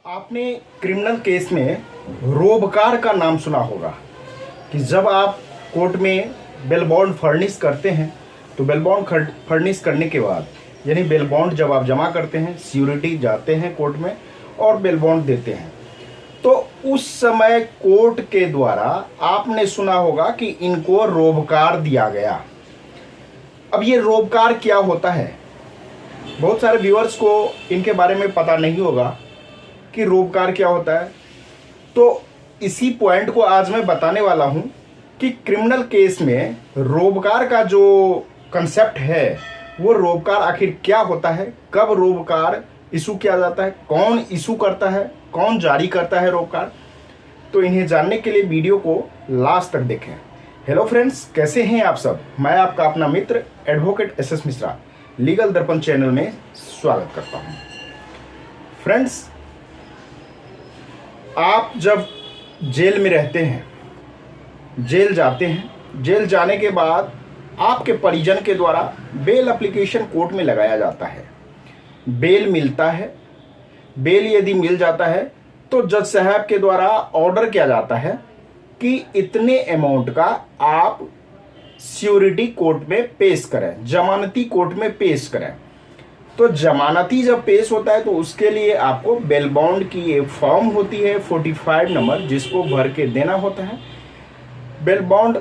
आपने criminal case में रोबकार का नाम सुना होगा कि जब आप कोर्ट में बेल बॉन्ड फर्निश करते हैं तो बेल बॉन्ड फर्निश करने के बाद यानी बेल बॉन्ड जब आप जमा करते हैं, सिक्योरिटी जाते हैं कोर्ट में और बेल बॉन्ड देते हैं, तो उस समय कोर्ट के द्वारा आपने सुना होगा कि इनको रोबकार दिया गया। अब ये रोबकार क्या होता है? बहुत सारे व्यूअर्स को इनके बारे में पता नहीं होगा कि रोबकार क्या होता है। तो इसी पॉइंट को आज मैं बताने वाला हूं कि क्रिमिनल केस में रोबकार का जो कंसेप्ट है वो रोबकार आखिर क्या होता है, कब रोबकार इशू किया जाता है, कौन इशू करता है, कौन जारी करता है रोबकार। तो इन्हें जानने के लिए वीडियो को लास्ट तक देखें। हेलो फ्रेंड्स, कैसे हैं आप सब? मैं आपका अपना मित्र एडवोकेट एस मिश्रा लीगल दर्पण चैनल में स्वागत करता हूं। फ्रेंड्स, आप जब जेल में रहते हैं, जेल जाते हैं, जेल जाने के बाद आपके परिजन के द्वारा बेल एप्लीकेशन कोर्ट में लगाया जाता है। बेल मिलता है। बेल यदि मिल जाता है तो जज साहब के द्वारा ऑर्डर किया जाता है कि इतने अमाउंट का आप सिक्योरिटी कोर्ट में पेश करें, जमानती कोर्ट में पेश करें। तो जमानती जब पेश होता है तो उसके लिए आपको बेल बॉन्ड की एक फॉर्म होती है 45 नंबर, जिसको भर के देना होता है। बेल बॉन्ड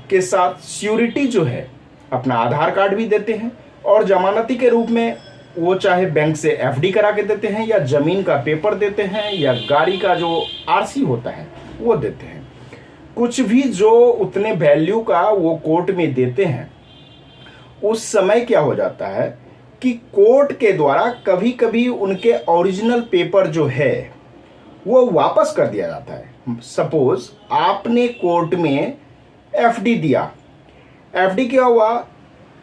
के साथ सिक्योरिटी जो है अपना आधार कार्ड भी देते हैं और जमानती के रूप में वो चाहे बैंक से एफडी करा के देते हैं या जमीन का पेपर देते हैं या गाड़ी का जो आरसी होता है वो देते हैं। कुछ भी जो उतने वैल्यू का वो कोर्ट में देते हैं। उस समय क्या हो जाता है कि कोर्ट के द्वारा कभी कभी उनके ओरिजिनल पेपर जो है वो वापस कर दिया जाता है। सपोज आपने कोर्ट में एफडी दिया, एफडी क्या हुआ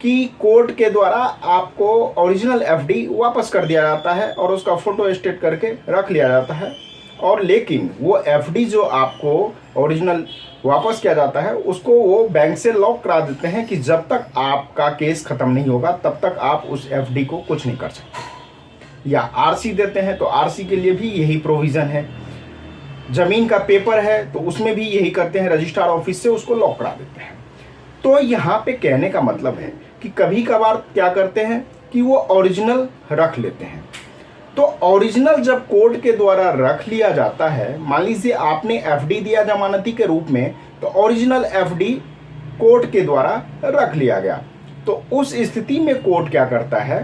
कि कोर्ट के द्वारा आपको ओरिजिनल एफडी वापस कर दिया जाता है और उसका फोटो स्टेट करके रख लिया जाता है। और लेकिन वो एफडी जो आपको ओरिजिनल वापस किया जाता है उसको वो बैंक से लॉक करा देते हैं कि जब तक आपका केस खत्म नहीं होगा तब तक आप उस एफडी को कुछ नहीं कर सकते। या आरसी देते हैं तो आरसी के लिए भी यही प्रोविजन है। जमीन का पेपर है तो उसमें भी यही करते हैं, रजिस्ट्रार ऑफिस से उसको लॉक करा देते हैं। तो यहाँ पे कहने का मतलब है कि कभी कभार क्या करते हैं कि वो ओरिजिनल रख लेते हैं। तो ओरिजिनल जब कोर्ट के द्वारा रख लिया जाता है, मान लीजिए आपने एफडी दिया जमानती के रूप में, तो ओरिजिनल एफडी कोर्ट के द्वारा रख लिया गया। तो उस स्थिति में कोर्ट क्या करता है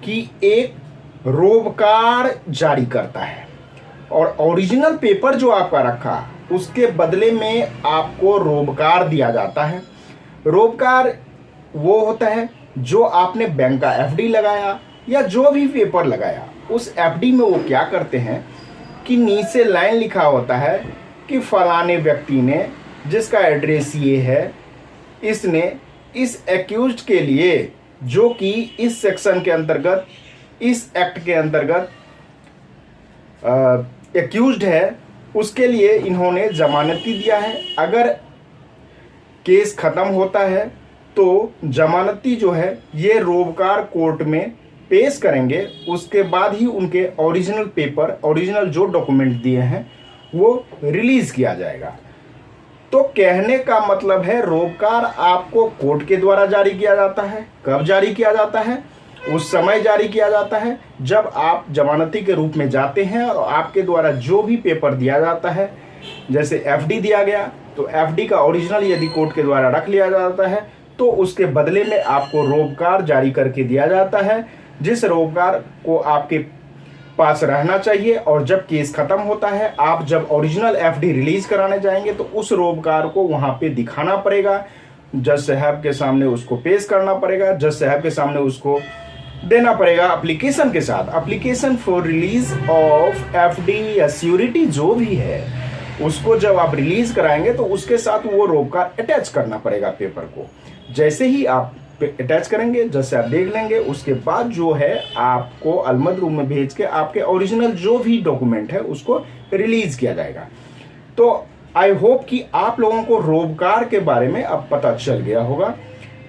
कि एक रोबकार जारी करता है और ओरिजिनल पेपर जो आपका रखा उसके बदले में आपको रोबकार दिया जाता है। रोबकार वो होता है जो आपने बैंक का एफडी लगाया या जो भी पेपर लगाया, उस एफडी में वो क्या करते हैं कि नीचे लाइन लिखा होता है कि फलाने व्यक्ति ने, जिसका एड्रेस ये है, इसने इस एक्यूज्ड के लिए, जो कि इस सेक्शन के अंतर्गत, इस एक्ट के अंतर्गत एक्यूज्ड है, उसके लिए इन्होंने जमानती दिया है। अगर केस खत्म होता है तो जमानती जो है ये रोबकार कोर्ट में पेश करेंगे, उसके बाद ही उनके ओरिजिनल पेपर, ओरिजिनल जो डॉक्यूमेंट दिए हैं वो रिलीज किया जाएगा। तो कहने का मतलब है रोबकार आपको कोर्ट के द्वारा जारी किया जाता है। कब जारी किया जाता है? उस समय जारी किया जाता है जब आप जमानती के रूप में जाते हैं और आपके द्वारा जो भी पेपर दिया जाता है, जैसे एफडी दिया गया तो एफडी का ओरिजिनल यदि कोर्ट के द्वारा रख लिया जाता है तो उसके बदले में आपको रोबकार जारी करके दिया जाता है, जिस रोबकार को आपके पास रहना चाहिए। और जब केस खत्म होता है, आप जब ओरिजिनल एफडी रिलीज कराने जाएंगे तो उस रोबकार को वहां पे दिखाना पड़ेगा, जज साहब के सामने उसको पेश करना पड़ेगा, जज साहब के सामने उसको देना पड़ेगा एप्लीकेशन के साथ। Application for release of FD या सिक्योरिटी जो भी है उसको जब आप रिलीज कराएंगे तो उसके साथ वो रोबकार अटैच करना पड़ेगा पेपर को। जैसे ही आप अटैच करेंगे, जैसे आप देख लेंगे, उसके बाद जो है आपको अलमद रूम में भेज के आपके ओरिजिनल जो भी डॉक्यूमेंट है उसको रिलीज किया जाएगा। तो आई होप कि आप लोगों को रोबकार के बारे में अब पता चल गया होगा।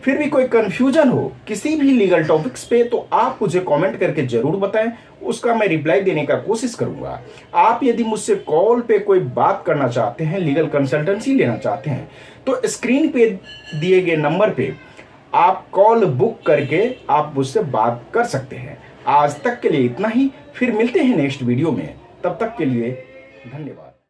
फिर भी कोई कंफ्यूजन हो किसी भी लीगल टॉपिक्स पे तो आप मुझे कमेंट करके जरूर बताएं, उसका मैं रिप्लाई देने का कोशिश करूंगा। आप यदि मुझसे कॉल पे कोई बात करना चाहते हैं, लीगल कंसल्टेंसी लेना चाहते हैं, तो स्क्रीन पे दिए गए नंबर पे आप कॉल बुक करके आप मुझसे बात कर सकते हैं। आज तक के लिए इतना ही, फिर मिलते हैं नेक्स्ट वीडियो में। तब तक के लिए धन्यवाद।